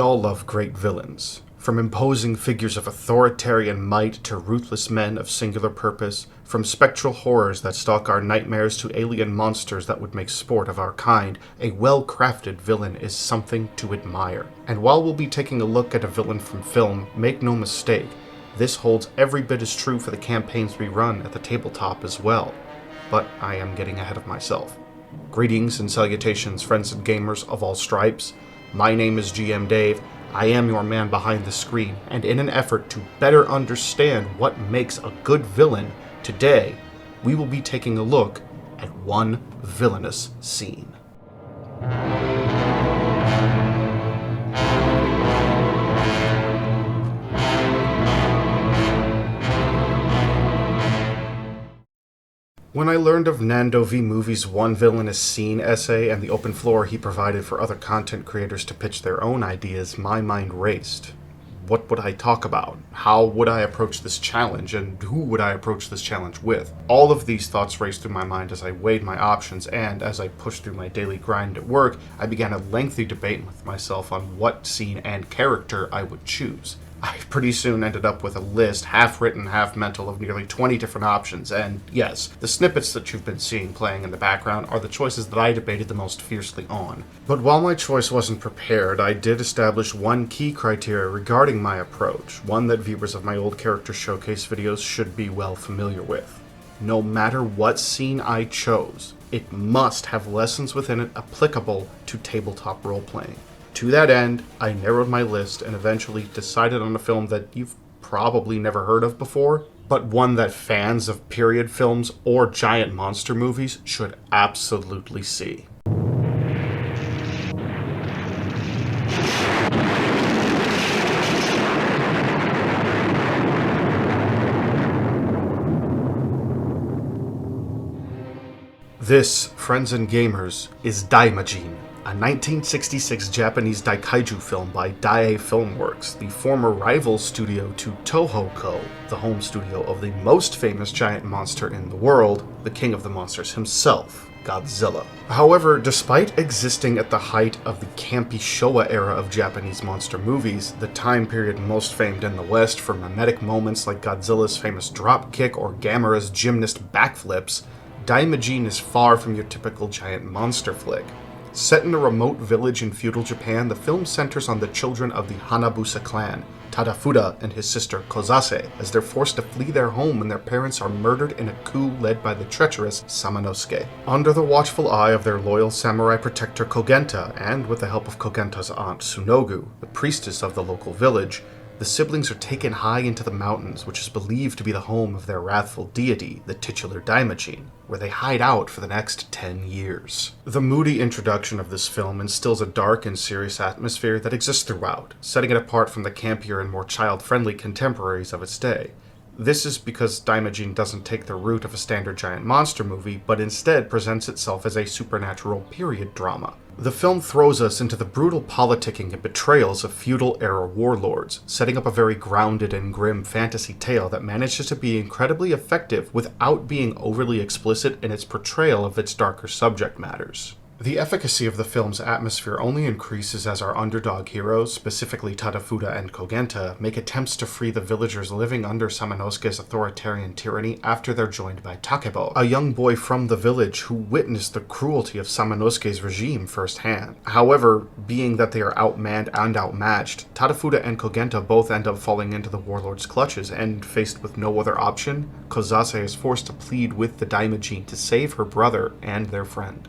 all love great villains. From imposing figures of authoritarian might to ruthless men of singular purpose, from spectral horrors that stalk our nightmares to alien monsters that would make sport of our kind, a well-crafted villain is something to admire. And while we'll be taking a look at a villain from film, make no mistake, this holds every bit as true for the campaigns we run at the tabletop as well. But I am getting ahead of myself. Greetings and salutations, friends and gamers of all stripes. My name is GM Dave. I am your man behind the screen, and in an effort to better understand what makes a good villain, today we will be taking a look at one villainous scene. When I learned of Nando v Movie's One Villainous Scene essay and the open floor he provided for other content creators to pitch their own ideas, my mind raced. What would I talk about? How would I approach this challenge? And who would I approach this challenge with? All of these thoughts raced through my mind as I weighed my options, and as I pushed through my daily grind at work, I began a lengthy debate with myself on what scene and character I would choose. I pretty soon ended up with a list, half written, half mental, of nearly 20 different options, and yes, the snippets that you've been seeing playing in the background are the choices that I debated the most fiercely on. But while my choice wasn't prepared, I did establish one key criteria regarding my approach, one that viewers of my old character showcase videos should be well familiar with. No matter what scene I chose, it must have lessons within it applicable to tabletop role-playing. To that end, I narrowed my list and eventually decided on a film that you've probably never heard of before, but one that fans of period films or giant monster movies should absolutely see. This, friends and gamers, is Daimajin, a 1966 Japanese daikaiju film by Daiei Filmworks, the former rival studio to Toho Co., the home studio of the most famous giant monster in the world, the king of the monsters himself, Godzilla. However, despite existing at the height of the campy Showa era of Japanese monster movies, the time period most famed in the West for mimetic moments like Godzilla's famous drop kick or Gamera's gymnast backflips, Daimajin is far from your typical giant monster flick. Set in a remote village in feudal Japan, the film centers on the children of the Hanabusa clan, Tadafuda and his sister Kozase, as they're forced to flee their home when their parents are murdered in a coup led by the traitorous Samanosuke. Under the watchful eye of their loyal samurai protector Kogenta, and with the help of Kogenta's aunt Tsunogu, the priestess of the local village, the siblings are taken high into the mountains, which is believed to be the home of their wrathful deity, the titular Daimajin, where they hide out for the next 10 years. The moody introduction of this film instills a dark and serious atmosphere that exists throughout, setting it apart from the campier and more child-friendly contemporaries of its day. This is because Daimajin doesn't take the route of a standard giant monster movie, but instead presents itself as a supernatural period drama. The film throws us into the brutal politicking and betrayals of feudal-era warlords, setting up a very grounded and grim fantasy tale that manages to be incredibly effective without being overly explicit in its portrayal of its darker subject matters. The efficacy of the film's atmosphere only increases as our underdog heroes, specifically Tadafuda and Kogenta, make attempts to free the villagers living under Samanosuke's authoritarian tyranny after they're joined by Takebo, a young boy from the village who witnessed the cruelty of Samanosuke's regime firsthand. However, being that they are outmanned and outmatched, Tadafuda and Kogenta both end up falling into the warlord's clutches, and faced with no other option, Kozase is forced to plead with the Daimajin to save her brother and their friend.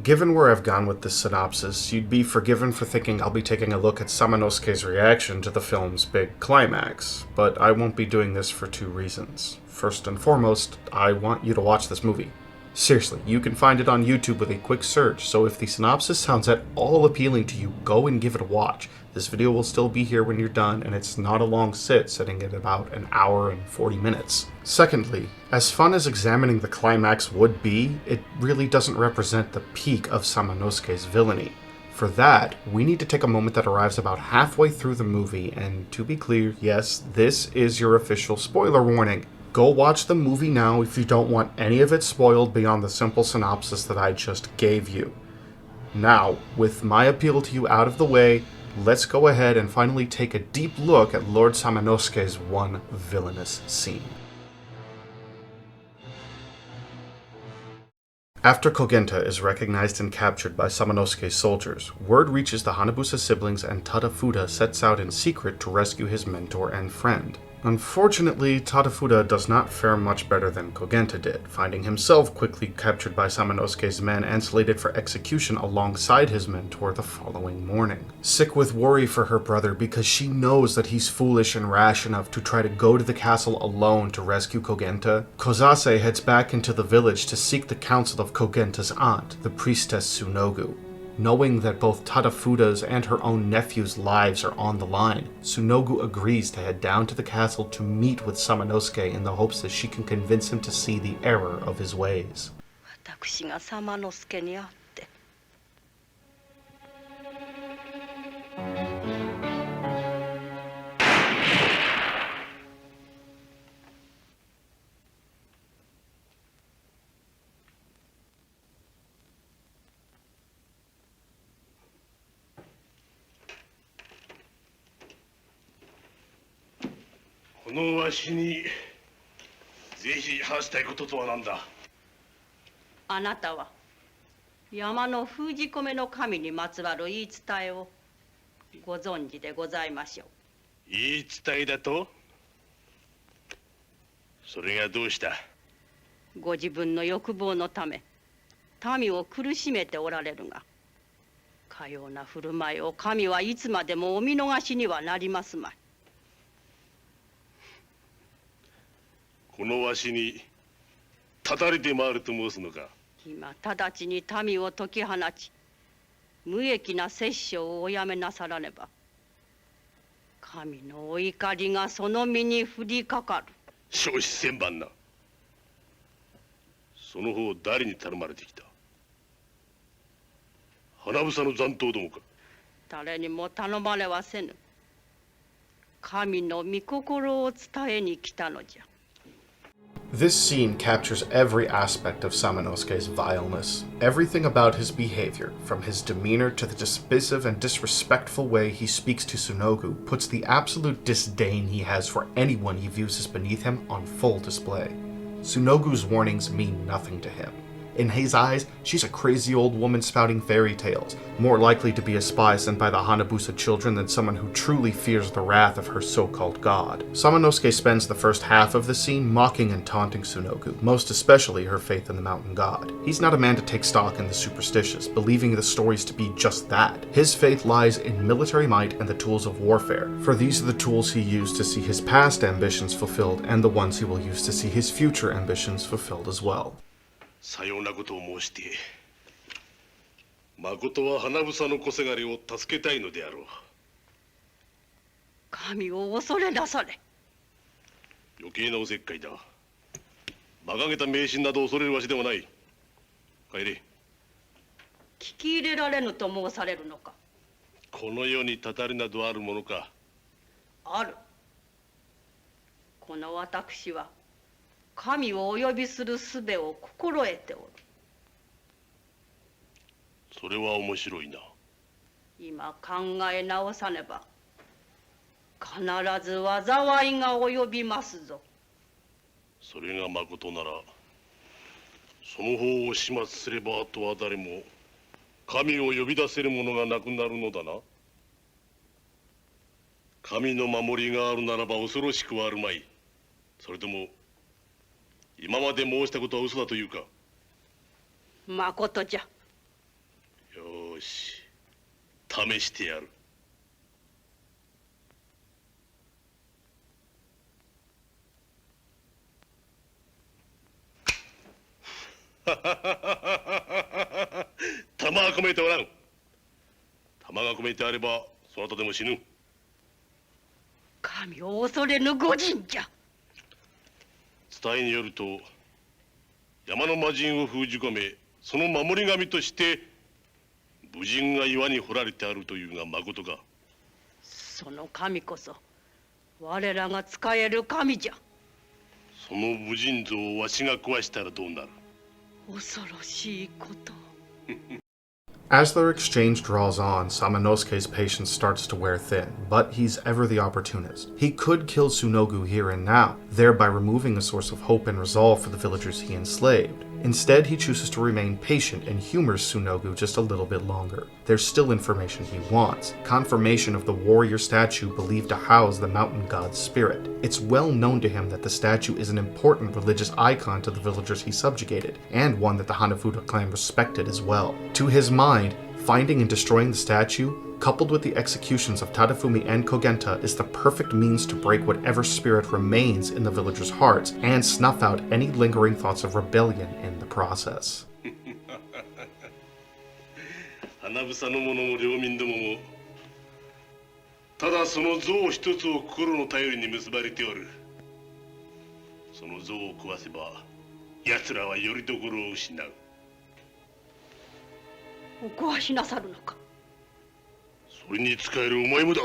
Given where I've gone with this synopsis, you'd be forgiven for thinking I'll be taking a look at Samanosuke's reaction to the film's big climax, but I won't be doing this for two reasons. First and foremost, I want you to watch this movie. Seriously, you can find it on YouTube with a quick search, so if the synopsis sounds at all appealing to you, go and give it a watch. This video will still be here when you're done, and it's not a long sit, sitting at about an hour and 40 minutes. Secondly, as fun as examining the climax would be, it really doesn't represent the peak of Samanosuke's villainy. For that, we need to take a moment that arrives about halfway through the movie, and to be clear, yes, this is your official spoiler warning. Go watch the movie now if you don't want any of it spoiled beyond the simple synopsis that I just gave you. Now, with my appeal to you out of the way, let's go ahead and finally take a deep look at Lord Samanosuke's one villainous scene. After Kogenta is recognized and captured by Samanosuke's soldiers, word reaches the Hanabusa siblings and Tadafuda sets out in secret to rescue his mentor and friend. Unfortunately, Tadafuda does not fare much better than Kogenta did, finding himself quickly captured by Samanosuke's men and slated for execution alongside his mentor the following morning. Sick with worry for her brother because she knows that he's foolish and rash enough to try to go to the castle alone to rescue Kogenta, Kozase heads back into the village to seek the counsel of Kogenta's aunt, the priestess Tsunogu. Knowing that both Tadafuda's and her own nephew's lives are on the line, Tsunogu agrees to head down to the castle to meet with Samanosuke in the hopes that she can convince him to see the error of his ways. 私がSamanosukeに会って。このわしにぜひ話したいこととは何だ。あなたは山の封じ込めの神にまつわる言い伝えをご存知でございましょう。言い伝えだと？それがどうした？ご自分の欲望のため民を苦しめておられるが、かような振る舞いを神はいつまでもお見逃しにはなりますまい。このわしにたたりで回ると申すのか。今直ちに民を解き放ち、無益な殺生をおやめなさらねば、神のお怒りがその身に降りかかる。少子千万な。その方誰に頼まれてきた？花房の残党どもか？誰にも頼まれはせぬ。神の御心を伝えに来たのじゃ。This scene captures every aspect of Samanosuke's vileness. Everything about his behavior, from his demeanor to the dismissive and disrespectful way he speaks to Tsunogu, puts the absolute disdain he has for anyone he views as beneath him on full display. Tsunogu's warnings mean nothing to him. In his eyes, she's a crazy old woman spouting fairy tales, more likely to be a spy sent by the Hanabusa children than someone who truly fears the wrath of her so-called god. Samanosuke spends the first half of the scene mocking and taunting Tsunogu, most especially her faith in the mountain god. He's not a man to take stock in the superstitious, believing the stories to be just that. His faith lies in military might and the tools of warfare, for these are the tools he used to see his past ambitions fulfilled and the ones he will use to see his future ambitions fulfilled as well. さようなことを申して、まことは花房の小せがれを助けたいのであろう。神を恐れなされ。余計なおせっかいだ。馬鹿げた迷信など恐れるわしではない。帰れ。聞き入れられぬと申されるのか。この世にたたりなどあるものか。ある。この私は神をお呼びする術を心得ておる。それは面白いな。今考え直さねば必ず災いが及びますぞ。それがまことなら、その方を始末すればあとは誰も神を呼び出せる者がなくなるのだな。神の守りがあるならば恐ろしくはあるまい。それとも今まで申したことは嘘だというか。まことじゃ。よし、試してやる。弾は込めておらん。弾が込めてあればそなたでも死ぬ。神を恐れぬ御人じゃ。伝えによると、山の魔人を封じ込め、その守り神として武人が岩に掘られてあるというがまことか。その神こそ我らが使える神じゃ。その武人像をわしが壊したらどうなる？恐ろしいこと。As their exchange draws on, Samanosuke's patience starts to wear thin, but he's ever the opportunist. He could kill Tsunogu here and now, thereby removing a source of hope and resolve for the villagers he enslaved. Instead, he chooses to remain patient and humors Tsunogu just a little bit longer. There's still information he wants, confirmation of the warrior statue believed to house the mountain god's spirit. It's well known to him that the statue is an important religious icon to the villagers he subjugated, and one that the Hanafuda clan respected as well. To his mind, finding and destroying the statue, coupled with the executions of Tadafumi and Kogenta, is the perfect means to break whatever spirit remains in the villagers' hearts and snuff out any lingering thoughts of rebellion in the process. 花房の者も領民どももただその像一つを心の頼りに結ばれておる。その像を壊せば奴らはよりどころを失う。お壊しなさるのか。それに仕えるお前もだ。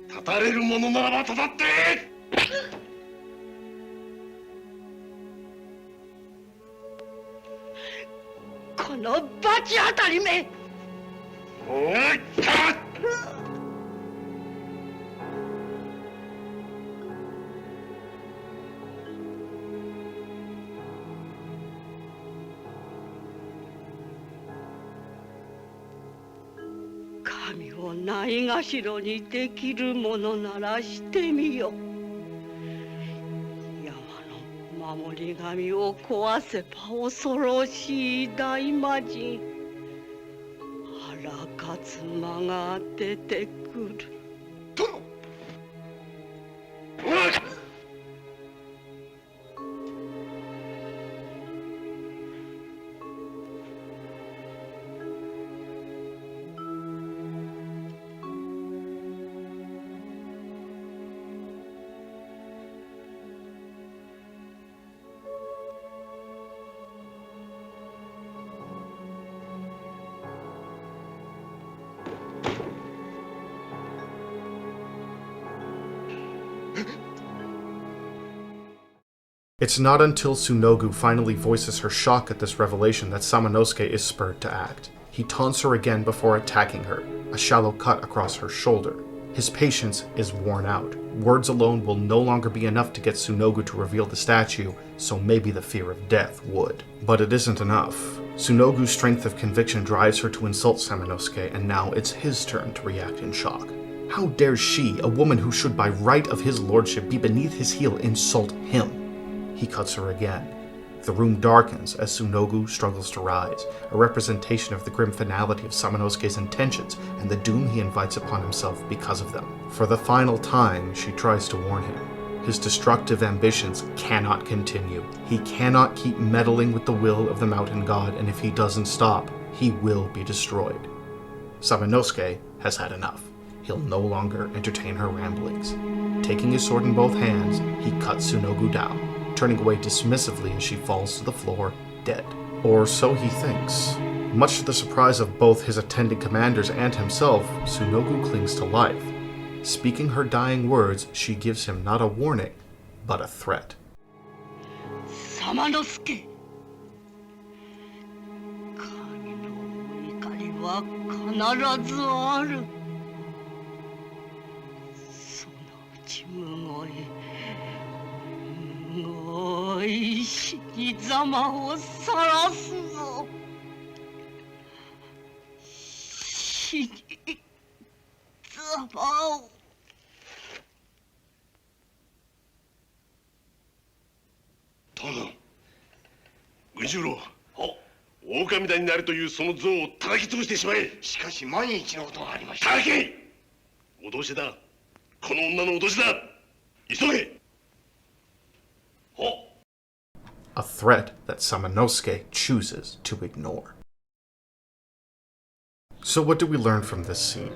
立たれるものならば立たって。この罰当たりめ。おいった神をないがしろにできるものならしてみよ。山の守り神を壊せば恐ろしい大魔人腹勝間が出てくる。殿。It's not until Tsunogu finally voices her shock at this revelation that Samanosuke is spurred to act. He taunts her again before attacking her, a shallow cut across her shoulder. His patience is worn out. Words alone will no longer be enough to get Tsunogu to reveal the statue, so maybe the fear of death would. But it isn't enough. Tsunogu's strength of conviction drives her to insult Samanosuke, and now it's his turn to react in shock. How dares she, a woman who should by right of his lordship be beneath his heel, insult him? He cuts her again. The room darkens as Tsunogu struggles to rise, a representation of the grim finality of Samanosuke's intentions and the doom he invites upon himself because of them. For the final time, she tries to warn him. His destructive ambitions cannot continue. He cannot keep meddling with the will of the mountain god, and if he doesn't stop, he will be destroyed. Samanosuke has had enough. He'll no longer entertain her ramblings. Taking his sword in both hands, he cuts Tsunogu down, turning away dismissively as she falls to the floor, dead. Or so he thinks. Much to the surprise of both his attending commanders and himself, Tsunogu clings to life. Speaking her dying words, she gives him not a warning, but a threat. Samanosuke! 神の怒りは必ずある。そのうちむごい死にざまをさらすぞ。死にざまを。殿、軍十郎、狼だになるというその像を叩き潰してしまえ。しかし万一のことがありました。叩け！脅しだ。この女の脅しだ。急げ。A threat that Samanosuke chooses to ignore. So what do we learn from this scene?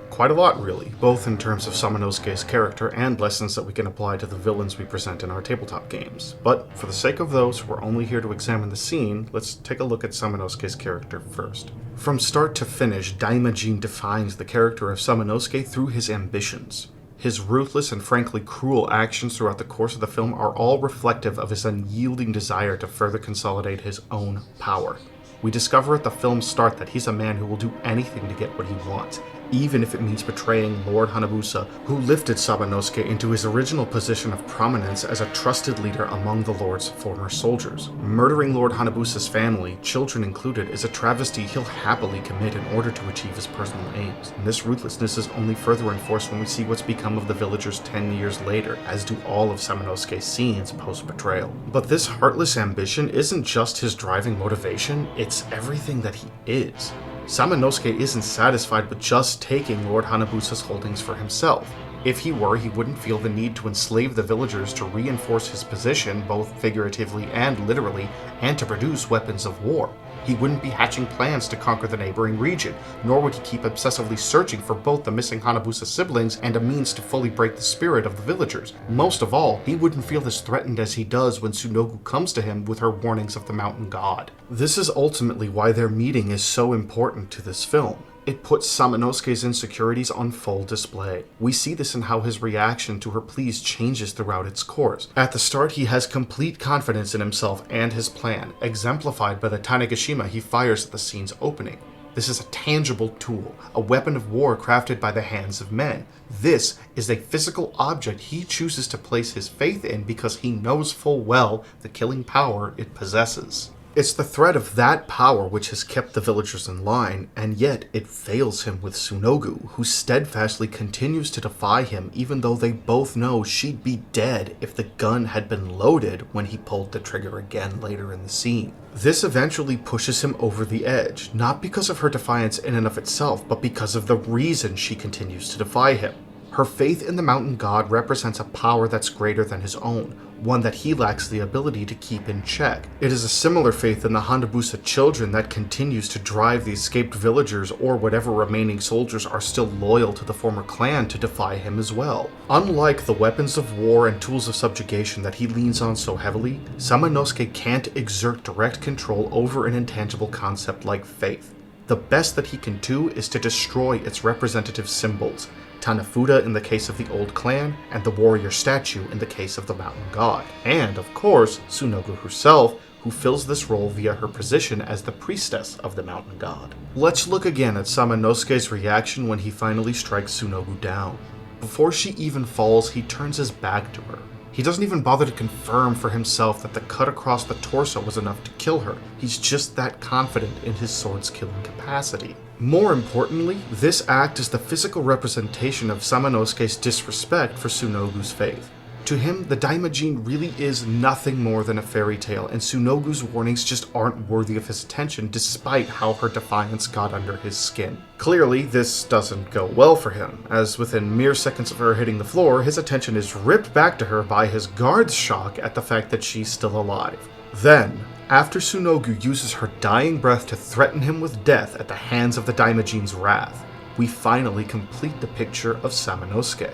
Quite a lot, really, both in terms of Samanosuke's character and lessons that we can apply to the villains we present in our tabletop games. But for the sake of those who are only here to examine the scene, let's take a look at Samanosuke's character first. From start to finish, Daimajin defines the character of Samanosuke through his ambitions. His ruthless and frankly cruel actions throughout the course of the film are all reflective of his unyielding desire to further consolidate his own power. We discover at the film's start that he's a man who will do anything to get what he wants, even if it means betraying Lord Hanabusa, who lifted Samanosuke into his original position of prominence as a trusted leader among the Lord's former soldiers. Murdering Lord Hanabusa's family, children included, is a travesty he'll happily commit in order to achieve his personal aims. And this ruthlessness is only further enforced when we see what's become of the villagers 10 years later, as do all of Samanosuke's scenes post-betrayal. But this heartless ambition isn't just his driving motivation, it's everything that he is. Samanosuke isn't satisfied with just taking Lord Hanabusa's holdings for himself. If he were, he wouldn't feel the need to enslave the villagers to reinforce his position, both figuratively and literally, and to produce weapons of war. He wouldn't be hatching plans to conquer the neighboring region, nor would he keep obsessively searching for both the missing Hanabusa siblings and a means to fully break the spirit of the villagers. Most of all, he wouldn't feel as threatened as he does when Tsunogu comes to him with her warnings of the mountain god. This is ultimately why their meeting is so important to this film. It puts Samanosuke's insecurities on full display. We see this in how his reaction to her pleas changes throughout its course. At the start, he has complete confidence in himself and his plan, exemplified by the Tanegashima he fires at the scene's opening. This is a tangible tool, a weapon of war crafted by the hands of men. This is a physical object he chooses to place his faith in because he knows full well the killing power it possesses. It's the threat of that power which has kept the villagers in line, and yet it fails him with Tsunogu, who steadfastly continues to defy him even though they both know she'd be dead if the gun had been loaded when he pulled the trigger again later in the scene. This eventually pushes him over the edge, not because of her defiance in and of itself, but because of the reason she continues to defy him. Her faith in the mountain god represents a power that's greater than his own, one that he lacks the ability to keep in check. It is a similar faith in the Hanabusa children that continues to drive the escaped villagers or whatever remaining soldiers are still loyal to the former clan to defy him as well. Unlike the weapons of war and tools of subjugation that he leans on so heavily, Samanosuke can't exert direct control over an intangible concept like faith. The best that he can do is to destroy its representative symbols, Tanafuda in the case of the old clan, and the warrior statue in the case of the mountain god. And, of course, Tsunogu herself, who fills this role via her position as the priestess of the mountain god. Let's look again at Samanosuke's reaction when he finally strikes Tsunogu down. Before she even falls, he turns his back to her. He doesn't even bother to confirm for himself that the cut across the torso was enough to kill her. He's just that confident in his sword's killing capacity. More importantly, this act is the physical representation of Samanosuke's disrespect for Tsunogu's faith. To him, the Daimajin really is nothing more than a fairy tale, and Tsunogu's warnings just aren't worthy of his attention despite how her defiance got under his skin. Clearly, this doesn't go well for him, as within mere seconds of her hitting the floor, his attention is ripped back to her by his guard's shock at the fact that she's still alive. Then, after Tsunogu uses her dying breath to threaten him with death at the hands of the Daimajin's wrath, we finally complete the picture of Samanosuke.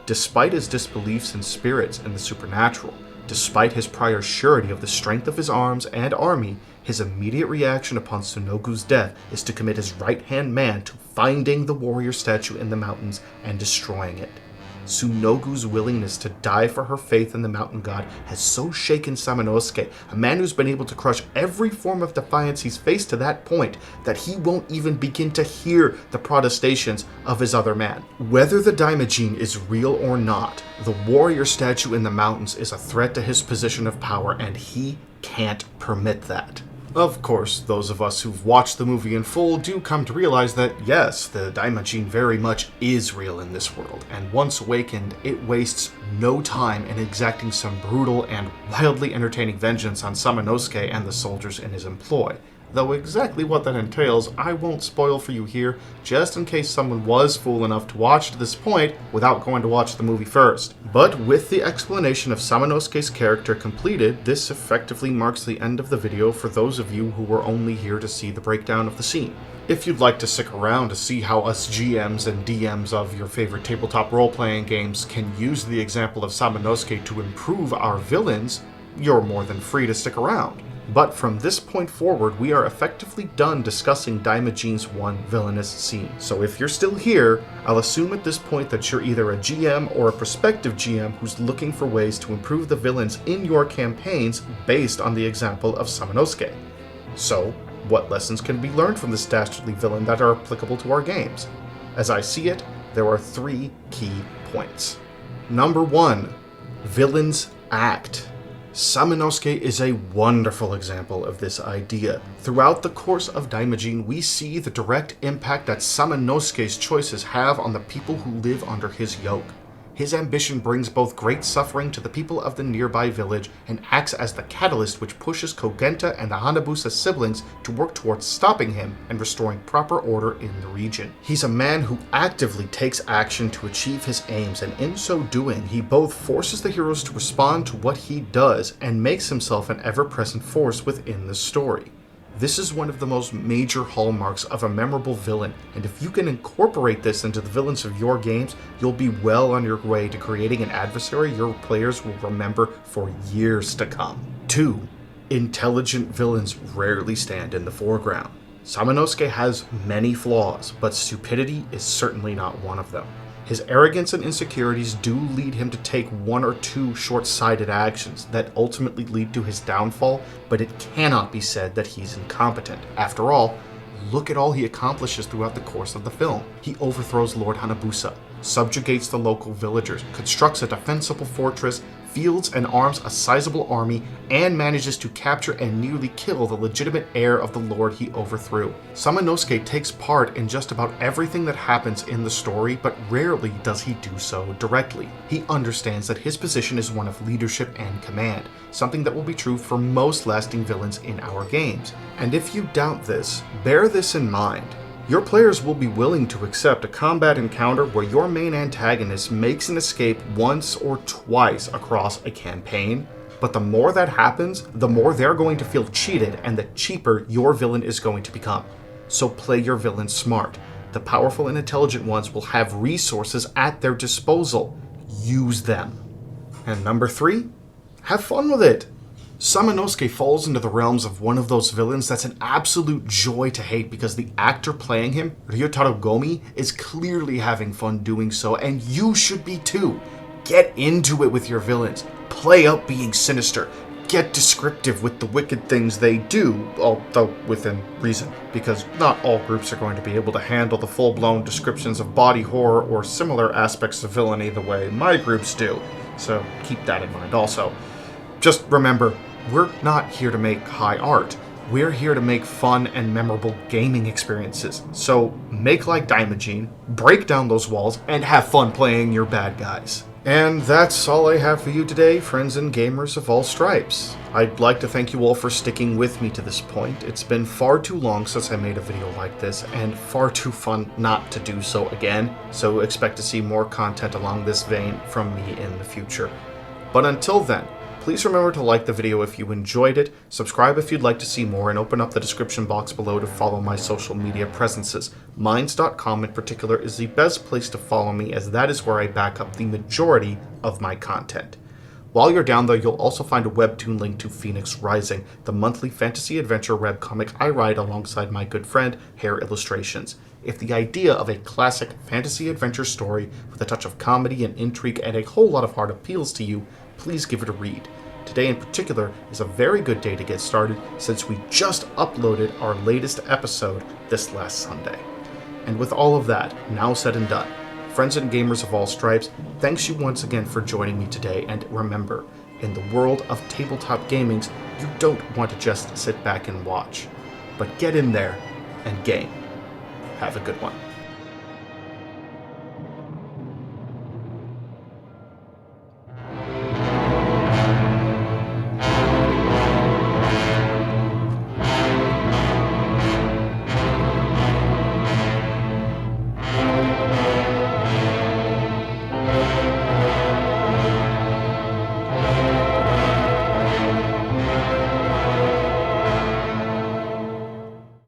Despite his disbeliefs in spirits and the supernatural, despite his prior surety of the strength of his arms and army, his immediate reaction upon Tsunogu's death is to commit his right-hand man to finding the warrior statue in the mountains and destroying it. Tsunogu's willingness to die for her faith in the mountain god has so shaken Samanosuke, a man who's been able to crush every form of defiance he's faced to that point, that he won't even begin to hear the protestations of his other man. Whether the Daimajin is real or not, the warrior statue in the mountains is a threat to his position of power, and he can't permit that. Of course, those of us who've watched the movie in full do come to realize that, yes, the Daimajin very much is real in this world, and once awakened, it wastes no time in exacting some brutal and wildly entertaining vengeance on Samanosuke and the soldiers in his employ. Though exactly what that entails, I won't spoil for you here, just in case someone was fool enough to watch to this point without going to watch the movie first. But with the explanation of Samanosuke's character completed, this effectively marks the end of the video for those of you who were only here to see the breakdown of the scene. If you'd like to stick around to see how us GMs and DMs of your favorite tabletop role-playing games can use the example of Samanosuke to improve our villains, you're more than free to stick around. But from this point forward, we are effectively done discussing Daimajin's one villainous scene. So if you're still here, I'll assume at this point that you're either a GM or a prospective GM who's looking for ways to improve the villains in your campaigns based on the example of Samanosuke. So, what lessons can be learned from this dastardly villain that are applicable to our games? As I see it, there are 3 key points. Number 1, villains act. Samanosuke is a wonderful example of this idea. Throughout the course of Daimajin, we see the direct impact that Samanosuke's choices have on the people who live under his yoke. His ambition brings both great suffering to the people of the nearby village and acts as the catalyst which pushes Kogenta and the Hanabusa siblings to work towards stopping him and restoring proper order in the region. He's a man who actively takes action to achieve his aims, and in so doing, he both forces the heroes to respond to what he does and makes himself an ever-present force within the story. This is one of the most major hallmarks of a memorable villain, and if you can incorporate this into the villains of your games, you'll be well on your way to creating an adversary your players will remember for years to come. 2. Intelligent villains rarely stand in the foreground. Samanosuke has many flaws, but stupidity is certainly not one of them. His arrogance and insecurities do lead him to take 1 or 2 short-sighted actions that ultimately lead to his downfall, but it cannot be said that he's incompetent. After all, look at all he accomplishes throughout the course of the film. He overthrows Lord Hanabusa, subjugates the local villagers, constructs a defensible fortress, fields and arms a sizable army, and manages to capture and nearly kill the legitimate heir of the lord he overthrew. Samanosuke takes part in just about everything that happens in the story, but rarely does he do so directly. He understands that his position is one of leadership and command, something that will be true for most lasting villains in our games. And if you doubt this, bear this in mind. Your players will be willing to accept a combat encounter where your main antagonist makes an escape once or twice across a campaign, but the more that happens, the more they're going to feel cheated and the cheaper your villain is going to become. So play your villain smart. The powerful and intelligent ones will have resources at their disposal. Use them. And number 3, have fun with it. Samanosuke falls into the realms of one of those villains that's an absolute joy to hate because the actor playing him, Ryotaro Gomi, is clearly having fun doing so, and you should be too. Get into it with your villains. Play up being sinister. Get descriptive with the wicked things they do, although within reason, because not all groups are going to be able to handle the full-blown descriptions of body horror or similar aspects of villainy the way my groups do, so keep that in mind also. Just remember, we're not here to make high art. We're here to make fun and memorable gaming experiences. So make like Daimajin, break down those walls, and have fun playing your bad guys. And that's all I have for you today, friends and gamers of all stripes. I'd like to thank you all for sticking with me to this point. It's been far too long since I made a video like this, and far too fun not to do so again, so expect to see more content along this vein from me in the future. But until then, please remember to like the video if you enjoyed it, subscribe if you'd like to see more, and open up the description box below to follow my social media presences. Minds.com in particular is the best place to follow me, as that is where I back up the majority of my content. While you're down there, you'll also find a webtoon link to Phoenix Rising, the monthly fantasy adventure webcomic I write alongside my good friend, Hair Illustrations. If the idea of a classic fantasy adventure story with a touch of comedy and intrigue and a whole lot of heart appeals to you, please give it a read. Today in particular is a very good day to get started since we just uploaded our latest episode this last Sunday. And with all of that now said and done, friends and gamers of all stripes, thanks you once again for joining me today, and remember, in the world of tabletop gamings, you don't want to just sit back and watch, but get in there and game. Have a good one.